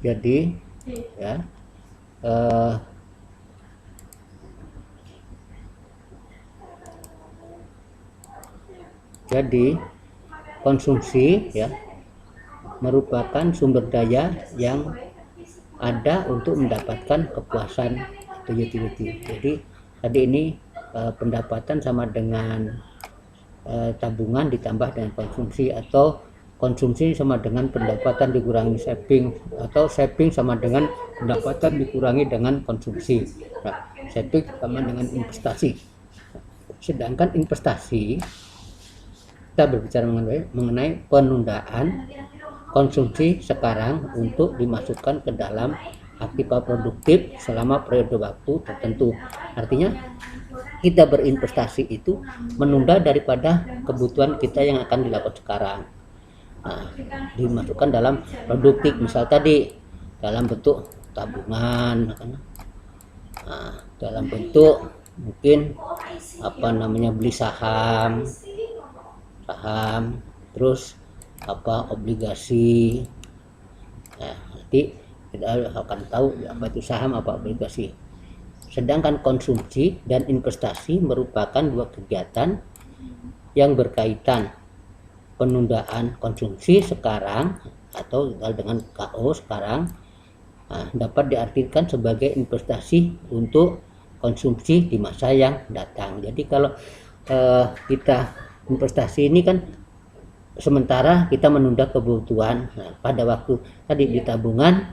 Jadi ya jadi konsumsi ya merupakan sumber daya yang ada untuk mendapatkan kepuasan atau utility. Jadi tadi ini pendapatan sama dengan tabungan ditambah dengan konsumsi, atau konsumsi sama dengan pendapatan dikurangi saving, atau saving sama dengan pendapatan dikurangi dengan konsumsi. Nah, saving sama dengan investasi. Sedangkan investasi, kita berbicara mengenai penundaan konsumsi sekarang untuk dimasukkan ke dalam aktiva produktif selama periode waktu tertentu. Artinya kita berinvestasi itu menunda daripada kebutuhan kita yang akan dilakukan sekarang. Nah, dimasukkan dalam produktif, misal tadi dalam bentuk tabungan, nah, dalam bentuk mungkin beli saham, terus obligasi. Nah, nanti kita akan tahu apa itu saham, apa obligasi. Sedangkan konsumsi dan investasi merupakan dua kegiatan yang berkaitan. Penundaan konsumsi sekarang atau dengan KO sekarang dapat diartikan sebagai investasi untuk konsumsi di masa yang datang. Jadi kalau kita investasi ini kan sementara kita menunda kebutuhan. Nah, pada waktu tadi di tabungan,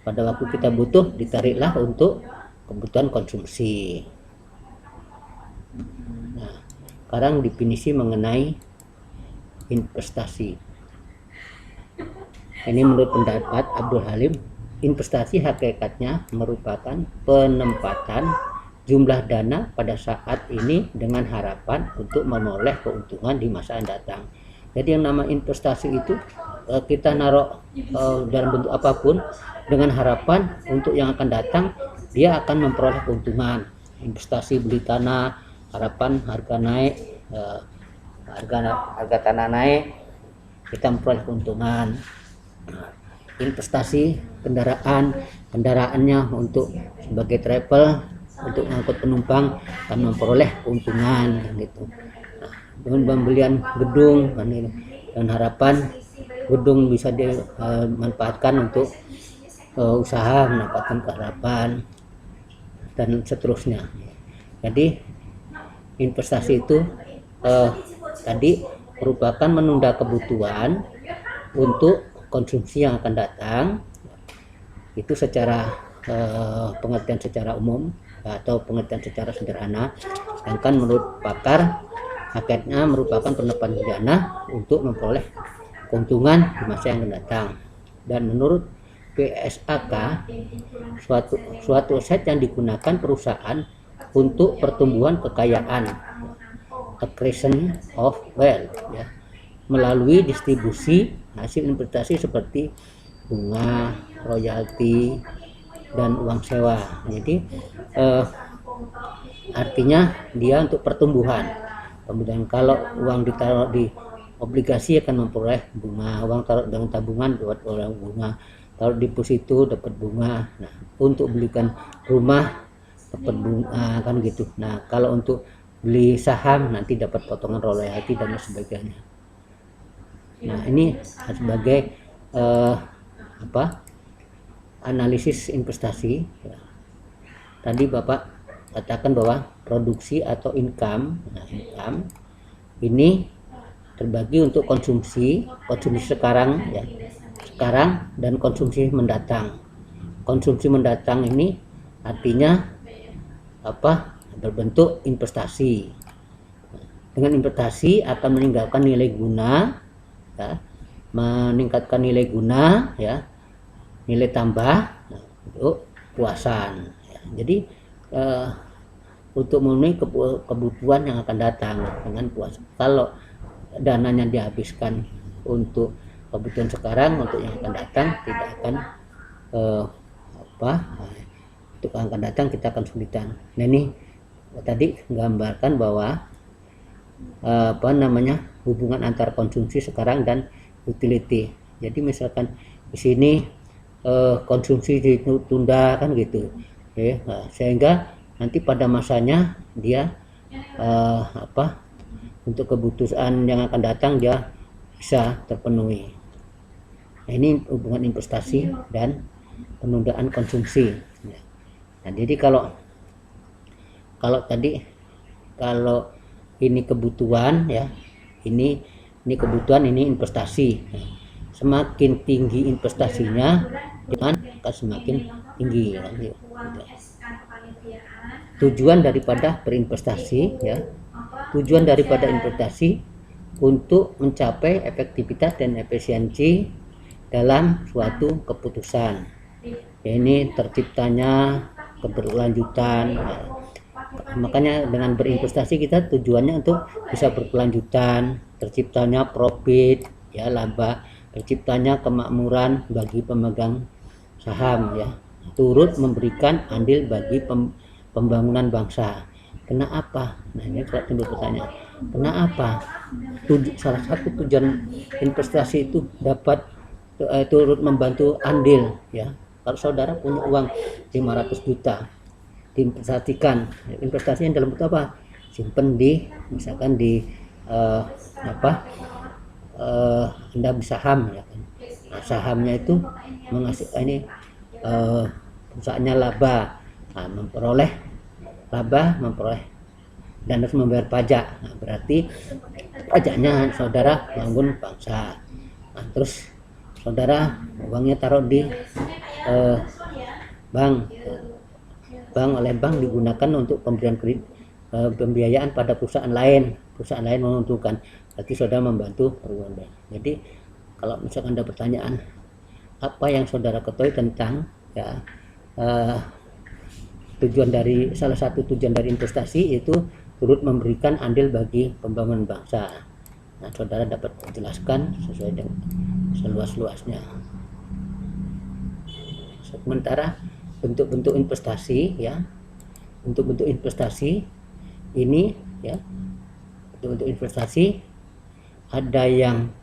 pada waktu kita butuh ditariklah untuk kebutuhan konsumsi. Nah, sekarang definisi mengenai investasi. Ini menurut pendapat Abdul Halim, investasi hakikatnya merupakan penempatan jumlah dana pada saat ini dengan harapan untuk menoleh keuntungan di masa yang datang. Jadi yang nama investasi itu kita naruh dalam bentuk apapun dengan harapan untuk yang akan datang dia akan memperoleh keuntungan. Investasi beli tanah, harapan harga naik, harga tanah naik, kita memperoleh keuntungan. Investasi kendaraannya untuk sebagai travel, untuk mengangkut penumpang akan memperoleh keuntungan gitu. Dengan pembelian gedung dan harapan gedung bisa dimanfaatkan untuk usaha, mendapatkan harapan dan seterusnya. Jadi investasi itu tadi merupakan menunda kebutuhan untuk konsumsi yang akan datang, itu secara pengertian secara umum atau pengertian secara sederhana. Sedangkan menurut pakar, hakikatnya merupakan penempatan dana untuk memperoleh keuntungan di masa yang akan datang. Dan menurut PSAK, suatu aset yang digunakan perusahaan untuk pertumbuhan kekayaan, accretion of wealth, ya, melalui distribusi hasil investasi seperti bunga, royalti, dan uang sewa. Jadi artinya dia untuk pertumbuhan. Kemudian kalau uang ditaruh di obligasi akan memperoleh bunga, uang taruh dengan tabungan dapat bunga, taruh di deposito dapat bunga. Nah, untuk belikan rumah dapat bunga, kan gitu. Nah, kalau untuk beli saham nanti dapat potongan royalti dan sebagainya. Nah, ini sebagai analisis investasi. Tadi Bapak katakan bahwa produksi atau income, income ini terbagi untuk konsumsi sekarang, ya, sekarang dan konsumsi mendatang. Konsumsi mendatang ini artinya berbentuk investasi. Dengan investasi akan meninggalkan nilai guna, ya, meningkatkan nilai guna, ya, nilai tambah untuk puasan. Ya. Jadi untuk memenuhi kebutuhan yang akan datang dengan puas. Kalau dananya dihabiskan untuk kebutuhan sekarang, untuk yang akan datang tidak akan untuk yang akan datang kita akan kesulitan. Nah, ini tadi gambarkan bahwa hubungan antar konsumsi sekarang dan utility. Jadi misalkan di sini konsumsi ditunda kan gitu ya. Nah, sehingga nanti pada masanya dia untuk kebutuhan yang akan datang dia bisa terpenuhi. Nah, ini hubungan investasi dan penundaan konsumsi. Nah, jadi kalau tadi kalau ini kebutuhan ya, ini kebutuhan, ini investasi. Semakin tinggi investasinya dengan akan semakin tinggi ya, gitu. Tujuan daripada berinvestasi ya, tujuan daripada investasi untuk mencapai efektivitas dan efisiensi dalam suatu keputusan ya, ini terciptanya keberlanjutan ya. Makanya dengan berinvestasi kita tujuannya untuk bisa berkelanjutan, terciptanya profit ya, laba, terciptanya kemakmuran bagi pemegang saham ya, turut memberikan andil bagi pembangunan bangsa. Kenapa? Nah, ini kalau timbul pertanyaan, kenapa salah satu tujuan investasi itu dapat turut membantu andil ya. Kalau saudara punya uang 500 juta diinvestasikan, investasinya dalam bentuk apa? Simpen di misalkan di Anda bisa saham ya kan. Nah, sahamnya itu menghasilkan ini perusahaannya laba, nah, memperoleh laba, memperoleh dan harus membayar pajak. Nah, berarti pajaknya saudara bangun bangsa. Nah, terus saudara uangnya taruh di bank oleh bank digunakan untuk pemberian kredit, pembiayaan pada perusahaan lain menguntungkan, berarti saudara membantu perusahaan. Jadi kalau misalkan ada pertanyaan apa yang saudara ketahui tentang ya salah satu tujuan dari investasi itu turut memberikan andil bagi pembangunan bangsa. Nah, saudara dapat menjelaskan sesuai dengan seluas-luasnya. Sementara bentuk-bentuk investasi ya, bentuk-bentuk investasi ini ya, bentuk-bentuk investasi ada yang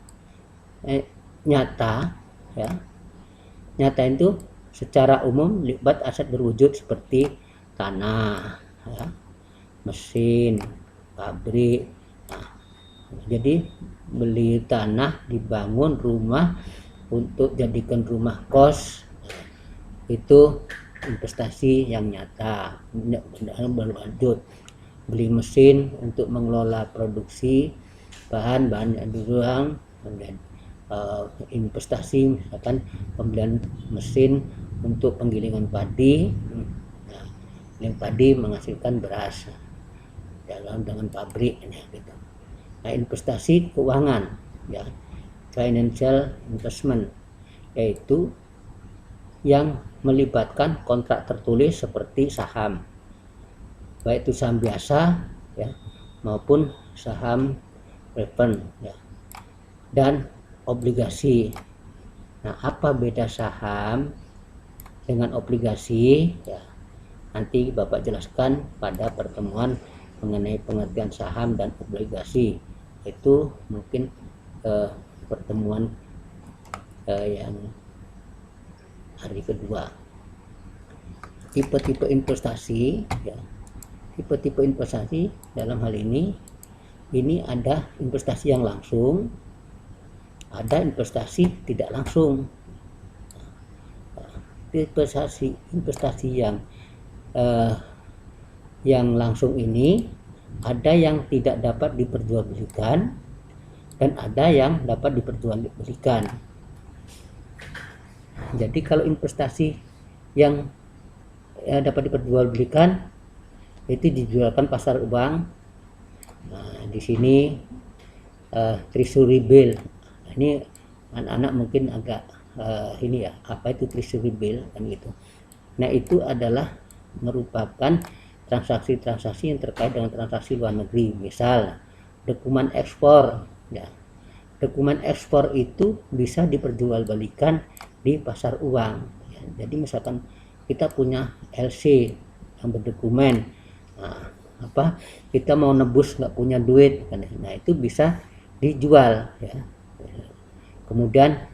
nyata ya. Nyata itu secara umum libat aset berwujud seperti tanah ya, mesin, pabrik. Nah, jadi beli tanah, dibangun rumah untuk jadikan rumah kos, itu investasi yang nyata berlanjut. Beli mesin untuk mengelola produksi bahan ruang, kemudian investasi misalkan pembelian mesin untuk penggilingan padi. Nah, yang padi menghasilkan beras dengan pabrik ya, gitu. Nah, investasi keuangan ya, financial investment, yaitu yang melibatkan kontrak tertulis seperti saham, baik itu saham biasa ya maupun saham preferred ya, dan obligasi. Nah, apa beda saham dengan obligasi ya, nanti Bapak jelaskan pada pertemuan mengenai pengertian saham dan obligasi. Itu mungkin pertemuan yang hari kedua. Tipe-tipe investasi ya, tipe-tipe investasi dalam hal ini ada investasi yang langsung, ada investasi tidak langsung. Investasi yang langsung ini ada yang tidak dapat diperjualbelikan dan ada yang dapat diperjualbelikan. Jadi kalau investasi yang dapat diperjualbelikan itu dijualkan pasar uang. Nah, di sini treasury bill. Nah, ini anak-anak mungkin agak ini ya, apa itu treasury bill kan gitu. Nah, itu adalah merupakan transaksi-transaksi yang terkait dengan transaksi luar negeri. Misal dokumen ekspor ya. Dokumen ekspor itu bisa diperjualbelikan di pasar uang ya. Jadi misalkan kita punya LC yang berdokumen, nah, kita mau nebus nggak punya duit kan, nah itu bisa dijual ya. Kemudian